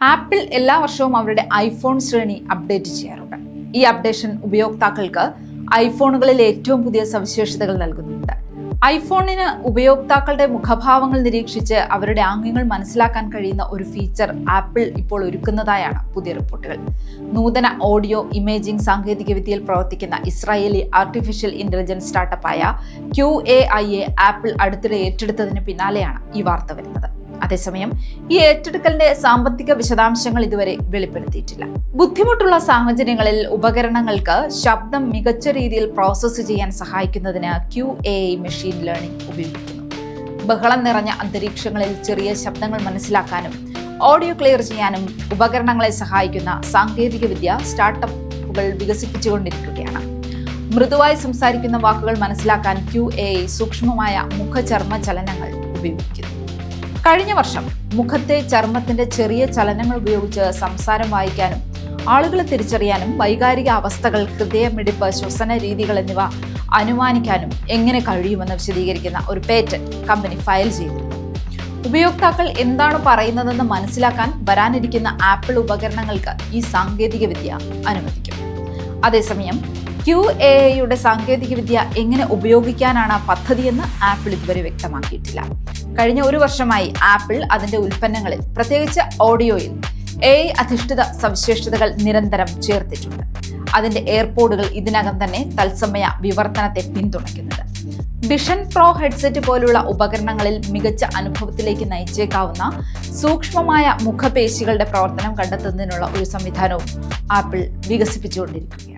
Apple എല്ലാ വർഷവും അവരുടെ ഐഫോൺ ശ്രേണി അപ്ഡേറ്റ് ചെയ്യാറുണ്ട്. ഈ അപ്ഡേഷൻ ഉപയോക്താക്കൾക്ക് ഐഫോണുകളിൽ ഏറ്റവും പുതിയ സവിശേഷതകൾ നൽകുന്നുണ്ട്. ഐഫോണിന് ഉപയോക്താക്കളുടെ മുഖഭാവങ്ങൾ നിരീക്ഷിച്ച് അവരുടെ ആംഗ്യങ്ങൾ മനസ്സിലാക്കാൻ കഴിയുന്ന ഒരു ഫീച്ചർ ആപ്പിൾ ഇപ്പോൾ ഒരുക്കുന്നതായാണ് പുതിയ റിപ്പോർട്ടുകൾ. നൂതന ഓഡിയോ ഇമേജിംഗ് സാങ്കേതികവിദ്യയിൽ പ്രവർത്തിക്കുന്ന ഇസ്രായേലി ആർട്ടിഫിഷ്യൽ ഇന്റലിജൻസ് സ്റ്റാർട്ടപ്പായ QAI ആപ്പിൾ അടുത്തിടെ ഏറ്റെടുത്തതിന് പിന്നാലെയാണ് ഈ വാർത്ത വരുന്നത്. അതേസമയം ഈ ഏറ്റെടുക്കലിന്റെ സാമ്പത്തിക വിശദാംശങ്ങൾ ഇതുവരെ വെളിപ്പെടുത്തിയിട്ടില്ല. ബുദ്ധിമുട്ടുള്ള സാഹചര്യങ്ങളിൽ ഉപകരണങ്ങൾക്ക് ശബ്ദം മികച്ച രീതിയിൽ പ്രോസസ്സ് ചെയ്യാൻ സഹായിക്കുന്നതിന് QAI മെഷീൻ ലേണിംഗ് ഉപയോഗിക്കുന്നു. ബഹളം നിറഞ്ഞ അന്തരീക്ഷങ്ങളിൽ ചെറിയ ശബ്ദങ്ങൾ മനസ്സിലാക്കാനും ഓഡിയോ ക്ലിയർ ചെയ്യാനും ഉപകരണങ്ങളെ സഹായിക്കുന്ന സാങ്കേതികവിദ്യ സ്റ്റാർട്ടപ്പുകൾ വികസിപ്പിച്ചുകൊണ്ടിരിക്കുകയാണ്. മൃദുവായി സംസാരിക്കുന്ന വാക്കുകൾ മനസ്സിലാക്കാൻ QAI സൂക്ഷ്മമായ മുഖചർമ്മ ചലനങ്ങൾ ഉപയോഗിക്കുന്നു. കഴിഞ്ഞ വർഷം മുഖത്തെ ചർമ്മത്തിന്റെ ചെറിയ ചലനങ്ങൾ ഉപയോഗിച്ച് സംസാരം വായിക്കാനും ആളുകളെ തിരിച്ചറിയാനും വൈകാരിക അവസ്ഥകൾ, ഹൃദയമിടിപ്പ്, ശ്വസന രീതികൾ എന്നിവ അനുമാനിക്കാനും എങ്ങനെ കഴിയുമെന്ന് വിശദീകരിക്കുന്ന ഒരു പേറ്റന്റ് കമ്പനി ഫയൽ ചെയ്തിരുന്നു. ഉപയോക്താക്കൾ എന്താണ് പറയുന്നതെന്ന് മനസ്സിലാക്കാൻ വരാനിരിക്കുന്ന ആപ്പിൾ ഉപകരണങ്ങൾക്ക് ഈ സാങ്കേതികവിദ്യ അനുവദിക്കും. അതേസമയം QAIയുടെ സാങ്കേതികവിദ്യ എങ്ങനെ ഉപയോഗിക്കാനാണ് പദ്ധതിയെന്ന് ആപ്പിൾ ഇതുവരെ വ്യക്തമാക്കിയിട്ടില്ല. കഴിഞ്ഞ ഒരു വർഷമായി ആപ്പിൾ അതിന്റെ ഉൽപ്പന്നങ്ങളിൽ, പ്രത്യേകിച്ച് ഓഡിയോയിൽ AI അധിഷ്ഠിത സവിശേഷതകൾ നിരന്തരം ചേർത്തിട്ടുണ്ട്. അതിന്റെ എയർപോഡുകൾ ഇതിനകം തന്നെ തത്സമയ വിവർത്തനത്തെ പിന്തുണയ്ക്കുന്നുണ്ട്. വിഷൻ പ്രോ ഹെഡ്സെറ്റ് പോലുള്ള ഉപകരണങ്ങളിൽ മികച്ച അനുഭവത്തിലേക്ക് നയിച്ചേക്കാവുന്ന സൂക്ഷ്മമായ മുഖപേശികളുടെ പ്രവർത്തനം കണ്ടെത്തുന്നതിനുള്ള ഒരു സംവിധാനവും ആപ്പിൾ വികസിപ്പിച്ചുകൊണ്ടിരിക്കുകയാണ്.